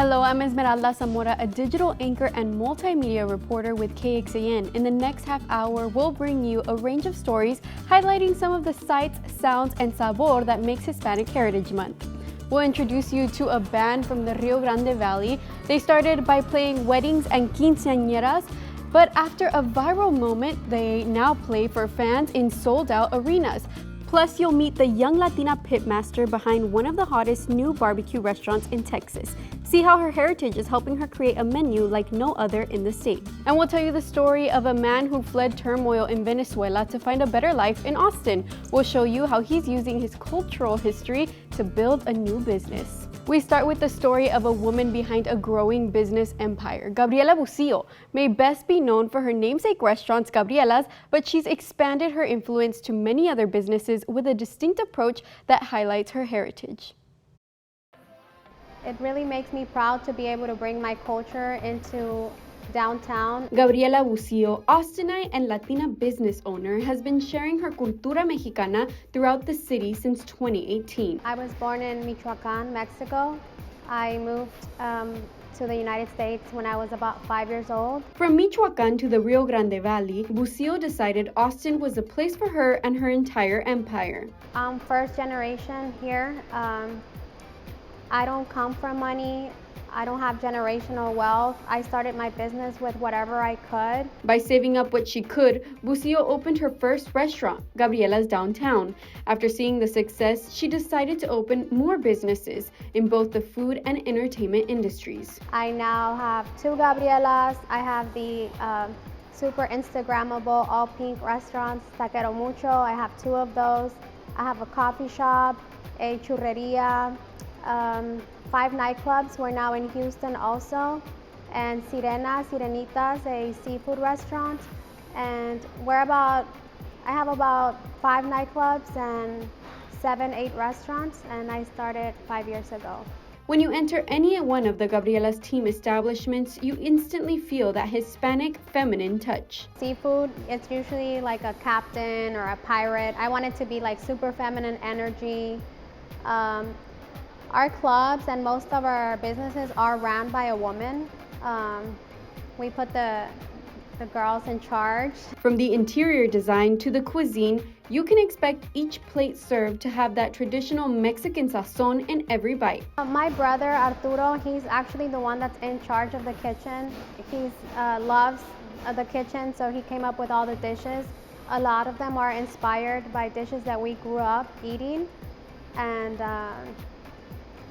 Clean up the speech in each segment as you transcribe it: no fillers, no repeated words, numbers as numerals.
Hello, I'm Esmeralda Zamora, a digital anchor and multimedia reporter with KXAN. In the next half hour, we'll bring you a range of stories highlighting some of the sights, sounds, and sabor that makes Hispanic Heritage Month. We'll introduce you to a band from the Rio Grande Valley. They started by playing weddings and quinceañeras, but after a viral moment, they now play for fans in sold-out arenas. Plus, you'll meet the young Latina pitmaster behind one of the hottest new barbecue restaurants in Texas. See how her heritage is helping her create a menu like no other in the state. And we'll tell you the story of a man who fled turmoil in Venezuela to find a better life in Austin. We'll show you how he's using his cultural history to build a new business. We start with the story of a woman behind a growing business empire. Gabriela Bucillo may best be known for her namesake restaurants, Gabriela's, but she's expanded her influence to many other businesses with a distinct approach that highlights her heritage. It really makes me proud to be able to bring my culture into downtown. Gabriela Bucillo, Austinite and Latina business owner, has been sharing her cultura mexicana throughout the city since 2018. I was born in Michoacan, Mexico. I moved to the United States when I was about 5 years old. From Michoacan to the Rio Grande Valley, Bucillo decided Austin was a place for her and her entire empire. I'm first generation here. I don't come from money. I don't have generational wealth. I started my business with whatever I could. By saving up what she could, Bucillo opened her first restaurant, Gabriela's downtown. After seeing the success, she decided to open more businesses in both the food and entertainment industries. I now have 2 Gabrielas. I have the super Instagrammable all pink restaurants, Taquero Mucho. I have 2 of those. I have a coffee shop, a churreria, 5 nightclubs. We're now in Houston also, and Sirenitas, a seafood restaurant. And I have about 5 nightclubs and 7-8 restaurants, and I started 5 years ago. When you enter any one of the Gabriela's team establishments, you instantly feel that Hispanic feminine touch. Seafood, it's usually like a captain or a pirate. I want it to be like super feminine energy. Our clubs and most of our businesses are run by a woman. We put the girls in charge. From the interior design to the cuisine, you can expect each plate served to have that traditional Mexican sazon in every bite. My brother Arturo, he's actually the one that's in charge of the kitchen. He loves the kitchen, so he came up with all the dishes. A lot of them are inspired by dishes that we grew up eating, and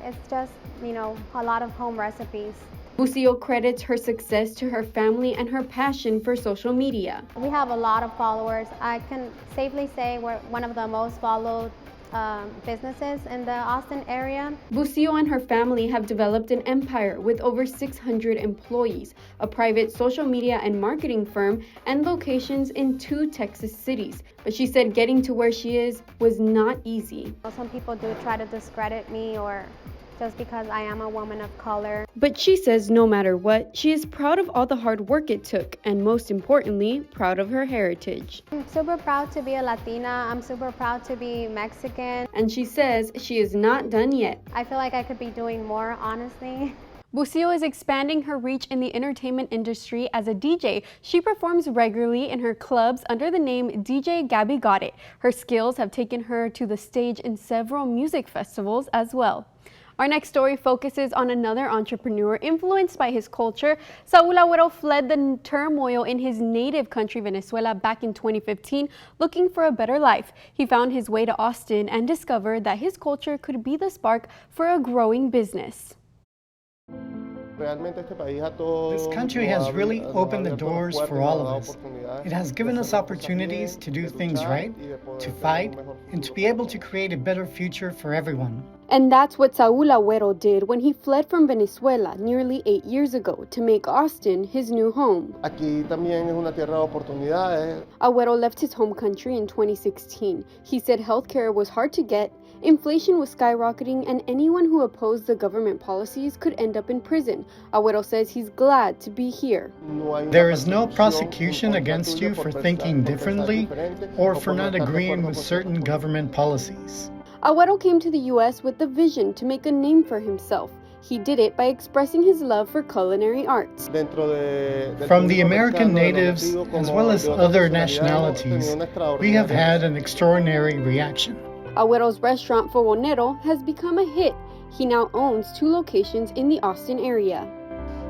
it's just, a lot of home recipes. Bucillo credits her success to her family and her passion for social media. We have a lot of followers. I can safely say we're one of the most followed businesses in the Austin area. Bucillo and her family have developed an empire with over 600 employees, a private social media and marketing firm, and locations in 2 Texas cities. But she said getting to where she is was not easy. Some people do try to discredit me, or just because I am a woman of color. But she says no matter what, she is proud of all the hard work it took, and most importantly, proud of her heritage. I'm super proud to be a Latina. I'm super proud to be Mexican. And she says she is not done yet. I feel like I could be doing more, honestly. Bucillo is expanding her reach in the entertainment industry as a DJ. She performs regularly in her clubs under the name DJ Gabby Got It. Her skills have taken her to the stage in several music festivals as well. Our next story focuses on another entrepreneur influenced by his culture. Saul Agüero fled the turmoil in his native country, Venezuela, back in 2015, looking for a better life. He found his way to Austin and discovered that his culture could be the spark for a growing business. This country has really opened the doors for all of us. It has given us opportunities to do things right, to fight, and to be able to create a better future for everyone. And that's what Saul Agüero did when he fled from Venezuela nearly 8 years ago to make Austin his new home. Agüero left his home country in 2016. He said healthcare was hard to get, inflation was skyrocketing, and anyone who opposed the government policies could end up in prison. Agüero says he's glad to be here. There is no prosecution against you for thinking differently or for not agreeing with certain government policies. Agüero came to the U.S. with the vision to make a name for himself. He did it by expressing his love for culinary arts. From the American natives, as well as other nationalities, we have had an extraordinary reaction. Agüero's restaurant Fogonero has become a hit. He now owns 2 locations in the Austin area.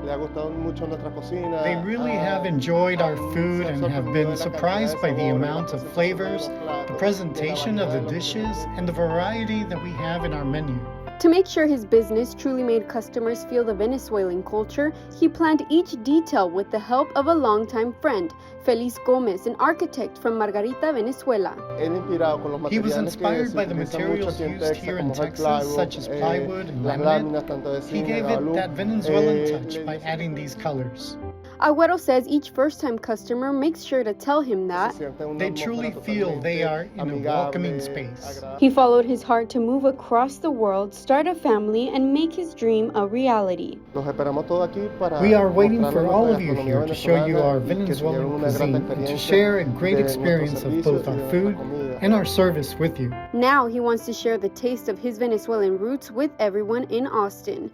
They really have enjoyed our food and have been surprised by the amount of flavors, the presentation of the dishes, and the variety that we have in our menu. To make sure his business truly made customers feel the Venezuelan culture, he planned each detail with the help of a longtime friend, Feliz Gomez, an architect from Margarita, Venezuela. He was inspired by the materials used here in Texas, such as plywood and laminate. He gave it that Venezuelan touch by adding these colors. Agüero says each first-time customer makes sure to tell him that they truly feel they are in a welcoming space. He followed his heart to move across the world, start a family, and make his dream a reality. We are waiting for all of you here to show you our Venezuelan cuisine and to share a great experience of both our food and our service with you. Now he wants to share the taste of his Venezuelan roots with everyone in Austin.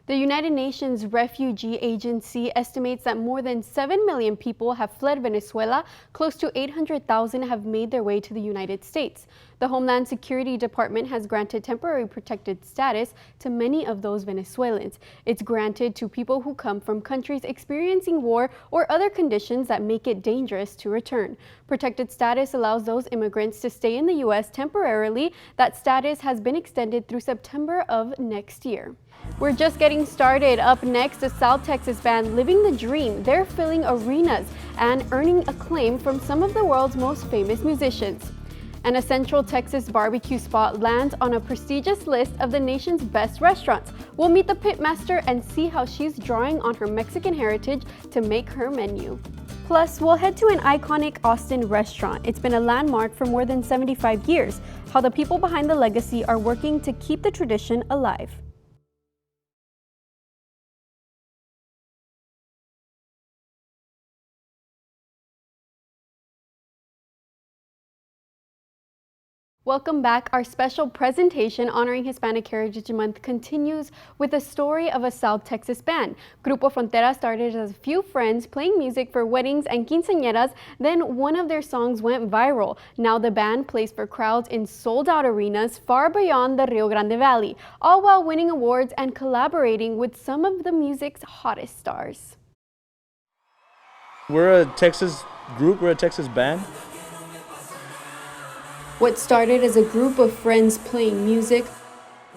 The United Nations Refugee Agency estimates that more than 7 million people have fled Venezuela. Close to 800,000 have made their way to the United States. The Homeland Security Department has granted temporary protected status to many of those Venezuelans. It's granted to people who come from countries experiencing war or other conditions that make it dangerous to return. Protected status allows those immigrants to stay in the U.S. temporarily. That status has been extended through September of next year. We're just getting started. Up next, the South Texas band Living the Dream. They're filling arenas and earning acclaim from some of the world's most famous musicians. And a Central Texas barbecue spot lands on a prestigious list of the nation's best restaurants. We'll meet the pitmaster and see how she's drawing on her Mexican heritage to make her menu. Plus, we'll head to an iconic Austin restaurant. It's been a landmark for more than 75 years. How the people behind the legacy are working to keep the tradition alive. Welcome back. Our special presentation honoring Hispanic Heritage Month continues with the story of a South Texas band. Grupo Frontera started as a few friends playing music for weddings and quinceañeras. Then one of their songs went viral. Now the band plays for crowds in sold-out arenas far beyond the Rio Grande Valley, all while winning awards and collaborating with some of the music's hottest stars. We're a Texas group, we're a Texas band. What started as a group of friends playing music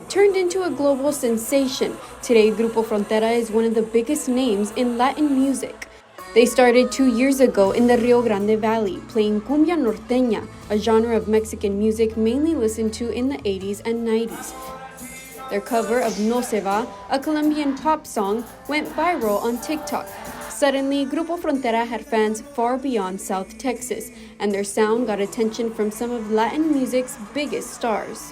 turned into a global sensation. Today, Grupo Frontera is one of the biggest names in Latin music. They started 2 years ago in the Rio Grande Valley, playing cumbia norteña, a genre of Mexican music mainly listened to in the 80s and 90s. Their cover of No Se Va, a Colombian pop song, went viral on TikTok. Suddenly, Grupo Frontera had fans far beyond South Texas, and their sound got attention from some of Latin music's biggest stars.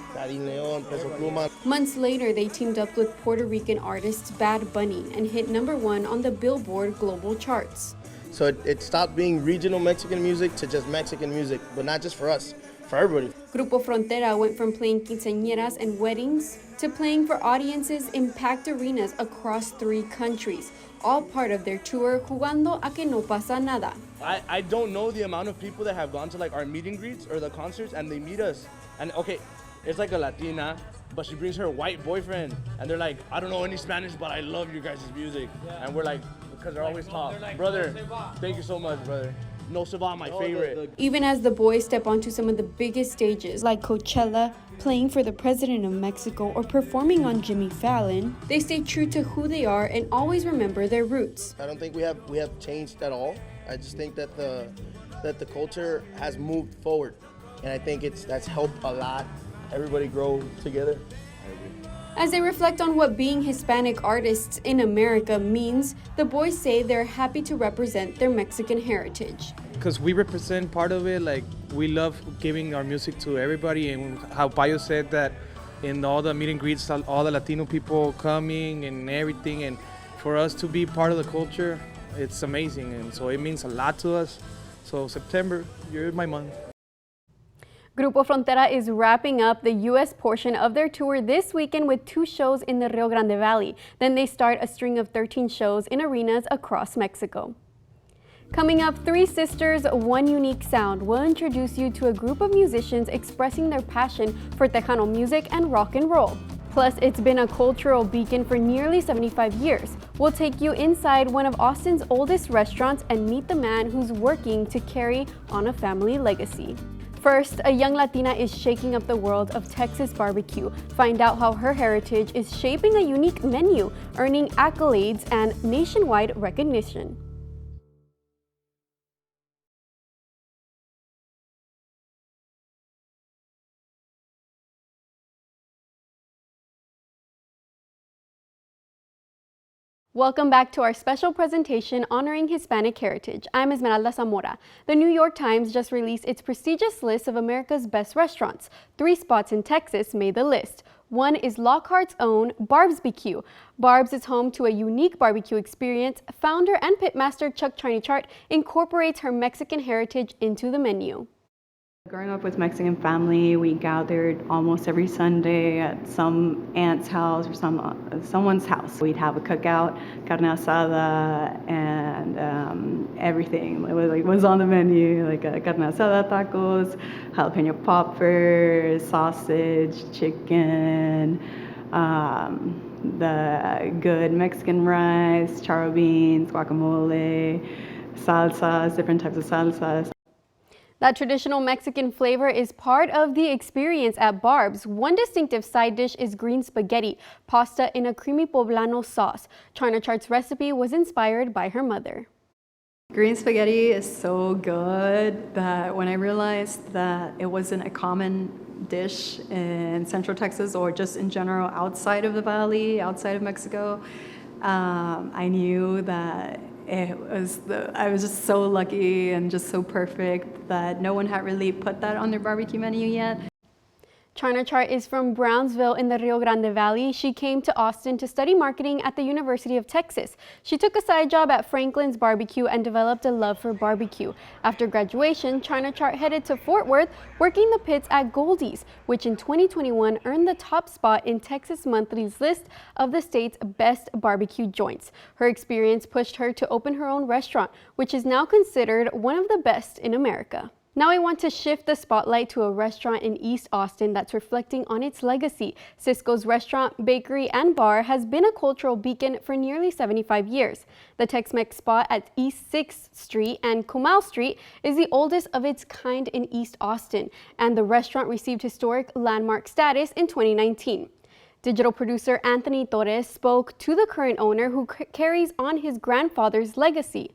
Months later, they teamed up with Puerto Rican artist Bad Bunny and hit #1 on the Billboard global charts. So it stopped being regional Mexican music to just Mexican music, but not just for us, for everybody. Grupo Frontera went from playing quinceañeras and weddings to playing for audiences in packed arenas across 3 countries, all part of their tour Jugando a que no pasa nada. I don't know the amount of people that have gone to like our meet and greets or the concerts and they meet us. And okay, it's like a Latina, but she brings her white boyfriend and they're like, I don't know any Spanish, but I love your guys' music. Yeah. And we're like, because they're always top. Like, brother, thank you so much, brother. No Se Va, my favorite. Even as the boys step onto some of the biggest stages like Coachella, playing for the President of Mexico, or performing on Jimmy Fallon, they stay true to who they are and always remember their roots. I don't think we have changed at all. I just think that the culture has moved forward, and I think that's helped a lot. Everybody grow together. As they reflect on what being Hispanic artists in America means, the boys say they're happy to represent their Mexican heritage. Because we represent part of it, like we love giving our music to everybody, and how Payo said that in all the meet and greets, all the Latino people coming and everything, and for us to be part of the culture, it's amazing, and so it means a lot to us. So September, you're my month. Grupo Frontera is wrapping up the U.S. portion of their tour this weekend with 2 shows in the Rio Grande Valley. Then they start a string of 13 shows in arenas across Mexico. Coming up, 3 Sisters, One Unique Sound will introduce you to a group of musicians expressing their passion for Tejano music and rock and roll. Plus, it's been a cultural beacon for nearly 75 years. We'll take you inside one of Austin's oldest restaurants and meet the man who's working to carry on a family legacy. First, a young Latina is shaking up the world of Texas barbecue. Find out how her heritage is shaping a unique menu, earning accolades and nationwide recognition. Welcome back to our special presentation honoring Hispanic heritage. I'm Esmeralda Zamora. The New York Times just released its prestigious list of America's best restaurants. 3 spots in Texas made the list. One is Lockhart's own Barb's BQ. Barb's is home to a unique barbecue experience. Founder and pitmaster Chuck Chart incorporates her Mexican heritage into the menu. Growing up with Mexican family, we gathered almost every Sunday at some aunt's house or someone's house. We'd have a cookout, carne asada, and everything was on the menu, like carne asada tacos, jalapeno poppers, sausage, chicken, the good Mexican rice, charro beans, guacamole, salsas, different types of salsas. That traditional Mexican flavor is part of the experience at Barb's. One distinctive side dish is green spaghetti, pasta in a creamy poblano sauce. China Chart's recipe was inspired by her mother. Green spaghetti is so good that when I realized that it wasn't a common dish in Central Texas or just in general outside of the valley, outside of Mexico, I knew that I was just so lucky and just so perfect that no one had really put that on their barbecue menu yet. China Chart is from Brownsville in the Rio Grande Valley. She came to Austin to study marketing at the University of Texas. She took a side job at Franklin's Barbecue and developed a love for barbecue. After graduation, China Chart headed to Fort Worth, working the pits at Goldie's, which in 2021 earned the top spot in Texas Monthly's list of the state's best barbecue joints. Her experience pushed her to open her own restaurant, which is now considered one of the best in America. Now I want to shift the spotlight to a restaurant in East Austin that's reflecting on its legacy. Cisco's restaurant, bakery, and bar has been a cultural beacon for nearly 75 years. The Tex-Mex spot at East 6th Street and Comal Street is the oldest of its kind in East Austin, and the restaurant received historic landmark status in 2019. Digital producer Anthony Torres spoke to the current owner who carries on his grandfather's legacy.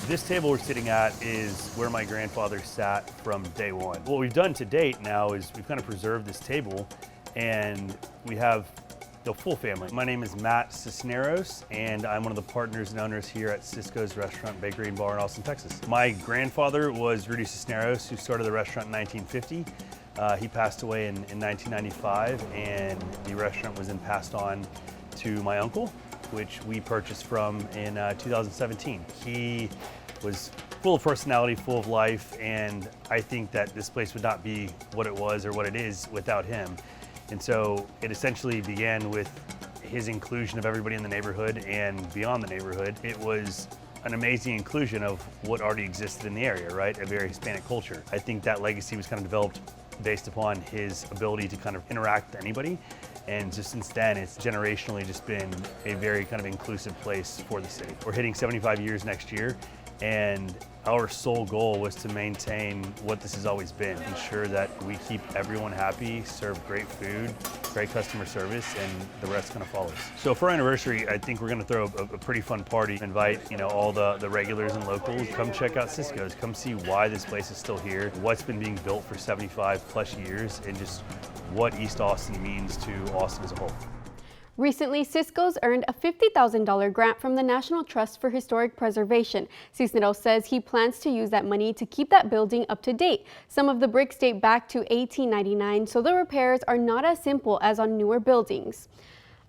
This table we're sitting at is where my grandfather sat from day one. What we've done to date now is we've kind of preserved this table, and we have the full family. My name is Matt Cisneros, and I'm one of the partners and owners here at Cisco's Restaurant, Bakery, and Bar in Austin, Texas. My grandfather was Rudy Cisneros, who started the restaurant in 1950. He passed away in 1995, and the restaurant was then passed on to my uncle, which we purchased from in 2017. He was full of personality, full of life, and I think that this place would not be what it was or what it is without him. And so it essentially began with his inclusion of everybody in the neighborhood and beyond the neighborhood. It was an amazing inclusion of what already existed in the area, right? A very Hispanic culture. I think that legacy was kind of developed based upon his ability to kind of interact with anybody. And just since then, it's generationally just been a very kind of inclusive place for the city. We're hitting 75 years next year, and our sole goal was to maintain what this has always been, ensure that we keep everyone happy, serve great food, great customer service, and the rest kind of follows. So for our anniversary, I think we're gonna throw a pretty fun party. Invite, all the regulars and locals. Come check out Cisco's, come see why this place is still here, what's been being built for 75 plus years, and just what East Austin means to Austin as a whole. Recently, Cisco's earned a $50,000 grant from the National Trust for Historic Preservation. Cisneros says he plans to use that money to keep that building up to date. Some of the bricks date back to 1899, so the repairs are not as simple as on newer buildings.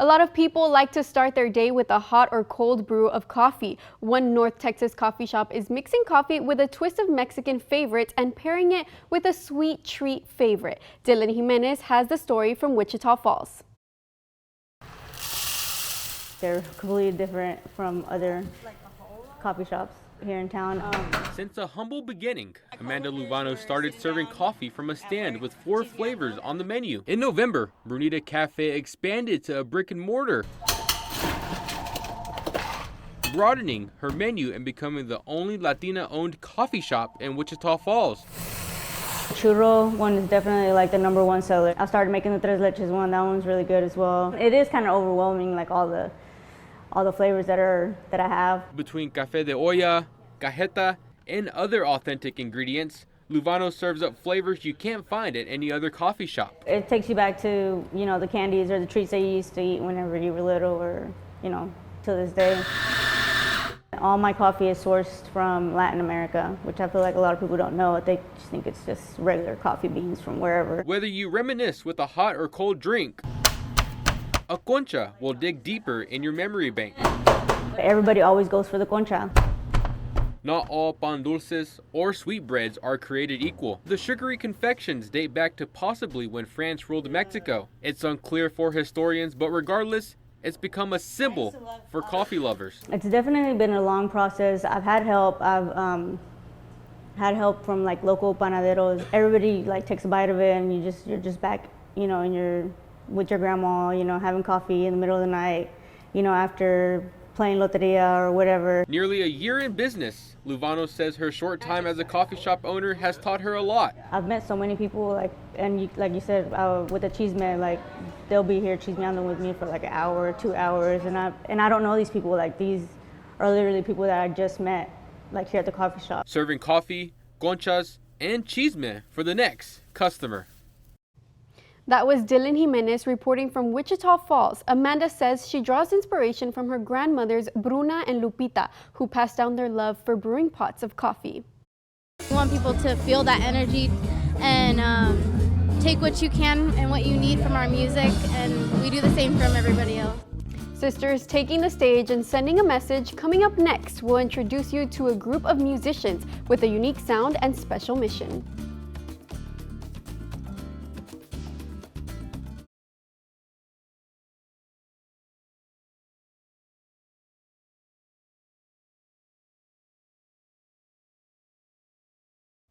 A lot of people like to start their day with a hot or cold brew of coffee. One North Texas coffee shop is mixing coffee with a twist of Mexican favorites and pairing it with a sweet treat favorite. Dylan Jimenez has the story from Wichita Falls. They're completely different from other coffee shops here in town. Since a humble beginning, Amanda Luvano started serving coffee from a stand with 4 flavors on the menu. In November, Brunita Cafe expanded to a brick and mortar, broadening her menu and becoming the only Latina-owned coffee shop in Wichita Falls. Churro one is definitely like the #1 seller. I started making the tres leches one. That one's really good as well. It is kind of overwhelming, like all the flavors that I have. Between café de olla, cajeta, and other authentic ingredients, Luvano serves up flavors you can't find at any other coffee shop. It takes you back to, the candies or the treats that you used to eat whenever you were little, or, to this day. All my coffee is sourced from Latin America, which I feel like a lot of people don't know. They just think it's just regular coffee beans from wherever. Whether you reminisce with a hot or cold drink, a concha will dig deeper in your memory bank. Everybody always goes for the concha. Not all pan dulces or sweetbreads are created equal. The sugary confections date back to possibly when France ruled Mexico. It's unclear for historians, but regardless, it's become a symbol for coffee lovers. It's definitely been a long process. I've had help. I've had help from like local panaderos. Everybody like takes a bite of it, and you're just back, with your grandma, having coffee in the middle of the night, after playing loteria or whatever. Nearly a year in business, Luvano says her short time as a coffee shop owner has taught her a lot. I've met so many people, like you said, with the chisme, like they'll be here chismeando with me for like an hour or 2 hours, and I don't know these people. Like these are literally people that I just met, like here at the coffee shop. Serving coffee, conchas, and chisme for the next customer. That was Dylan Jimenez reporting from Wichita Falls. Amanda says she draws inspiration from her grandmothers Bruna and Lupita, who passed down their love for brewing pots of coffee. We want people to feel that energy and take what you can and what you need from our music, and we do the same from everybody else. Sisters taking the stage and sending a message. Coming up next, we'll introduce you to a group of musicians with a unique sound and special mission.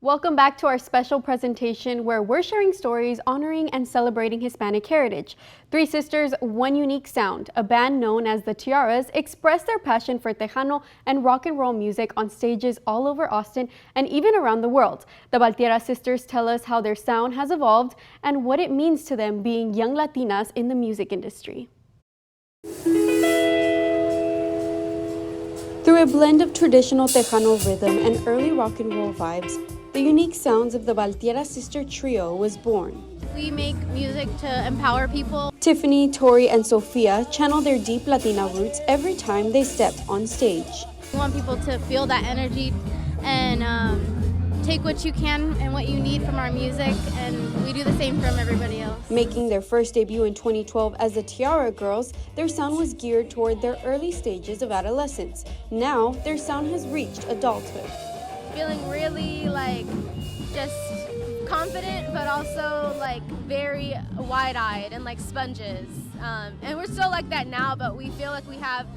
Welcome back to our special presentation where we're sharing stories honoring and celebrating Hispanic heritage. 3 Sisters, One Unique Sound, a band known as the Tiaras, express their passion for Tejano and rock and roll music on stages all over Austin and even around the world. The Valtiera sisters tell us how their sound has evolved and what it means to them being young Latinas in the music industry. Through a blend of traditional Tejano rhythm and early rock and roll vibes, the unique sounds of the Valtiera sister trio was born. We make music to empower people. Tiffany, Tori, and Sophia channel their deep Latina roots every time they step on stage. We want people to feel that energy and take what you can and what you need from our music, and we do the same from everybody else. Making their first debut in 2012 as the Tiara Girls, their sound was geared toward their early stages of adolescence. Now, their sound has reached adulthood. Feeling really just confident, but also very wide-eyed and like sponges. And we're still like that now, but we feel like we have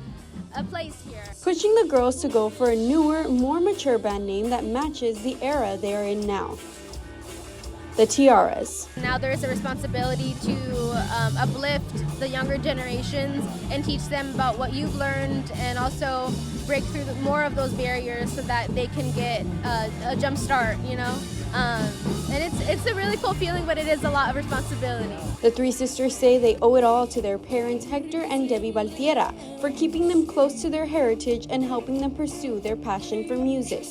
a place here. Pushing the girls to go for a newer, more mature band name that matches the era they are in now. The Tiaras. Now there is a responsibility to uplift the younger generations and teach them about what you've learned, and also break through more of those barriers so that they can get a jump start, and it's a really cool feeling, but it is a lot of responsibility. The 3 sisters say they owe it all to their parents Hector and Debbie Valtiera for keeping them close to their heritage and helping them pursue their passion for music.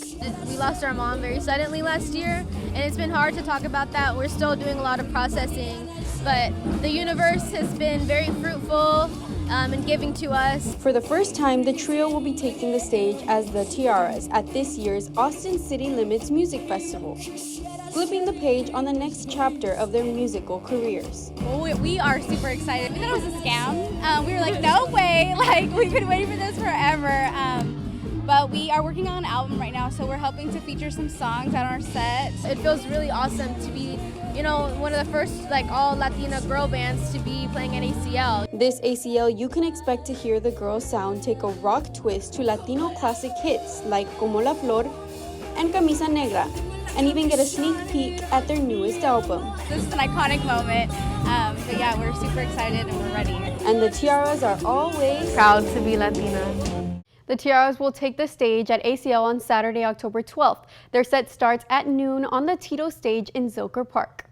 We lost our mom very suddenly last year, and it's been hard to talk about that. We're still doing a lot of processing, but the universe has been very fruitful and giving to us. For the first time, the trio will be taking the stage as the Tiaras at this year's Austin City Limits Music Festival. flipping the page on the next chapter of their musical careers. Well, we are super excited. We thought it was a scam. We were like, no way, like we've been waiting for this forever. But we are working on an album right now, so we're hoping to feature some songs on our set. It feels really awesome to be, one of the first all Latina girl bands to be playing at ACL. This ACL, you can expect to hear the girls' sound take a rock twist to Latino classic hits like Como La Flor and Camisa Negra, and even get a sneak peek at their newest album. This is an iconic moment, but yeah, we're super excited and we're ready. And the Tiaras are always Proud to be Latina. The Tiaras will take the stage at ACL on Saturday, October 12th. Their set starts at noon on the Tito stage in Zilker Park.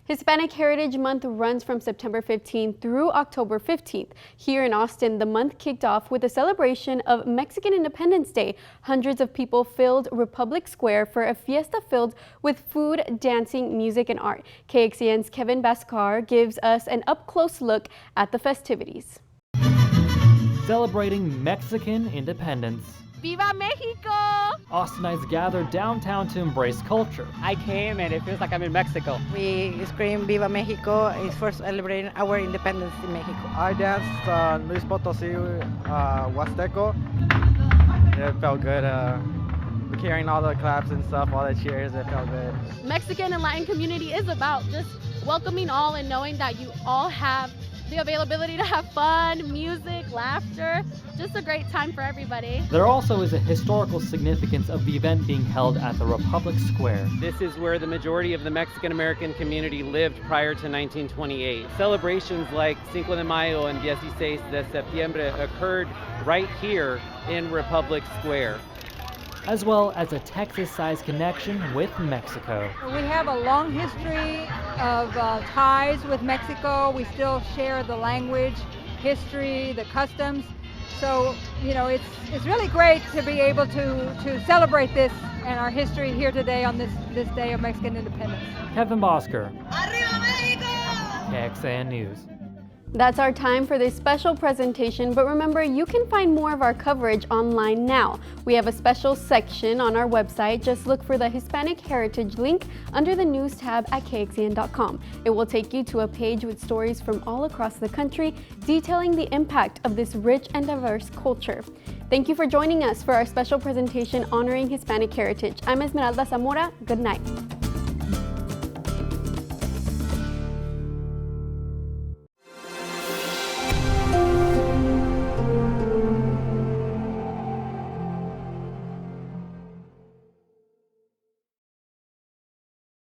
Hispanic Heritage Month runs from September 15th through October 15th. Here in Austin, the month kicked off with a celebration of Mexican Independence Day. Hundreds of people filled Republic Square for a fiesta filled with food, dancing, music, and art. KXAN's Kevin Bascar gives us an up-close look at the festivities. Celebrating Mexican independence. Viva Mexico! Austinites gathered downtown to embrace culture. I came and it feels like I'm in Mexico. We scream Viva Mexico. It's for celebrating our independence in Mexico. I danced Luis Potosí Huasteco. It felt good. Hearing all the claps and stuff, all the cheers, it felt good. Mexican and Latin community is about just welcoming all and knowing that you all have the availability to have fun, music, laughter, just a great time for everybody. There also is a historical significance of the event being held at the Republic Square. This is where the majority of the Mexican American community lived prior to 1928. Celebrations like Cinco de Mayo and 16 de Septiembre occurred right here in Republic Square, as well as a Texas-sized connection with Mexico. We have a long history of ties with Mexico. We still share the language, history, the customs. So, it's really great to be able to celebrate this and our history here today on this day of Mexican independence. Kevin Bosker, Arriba Mexico! KXAN News. That's our time for this special presentation, but remember, you can find more of our coverage online now. We have a special section on our website. Just look for the Hispanic Heritage link under the News tab at KXAN.com. It will take you to a page with stories from all across the country detailing the impact of this rich and diverse culture. Thank you for joining us for our special presentation honoring Hispanic heritage. I'm Esmeralda Zamora. Good night.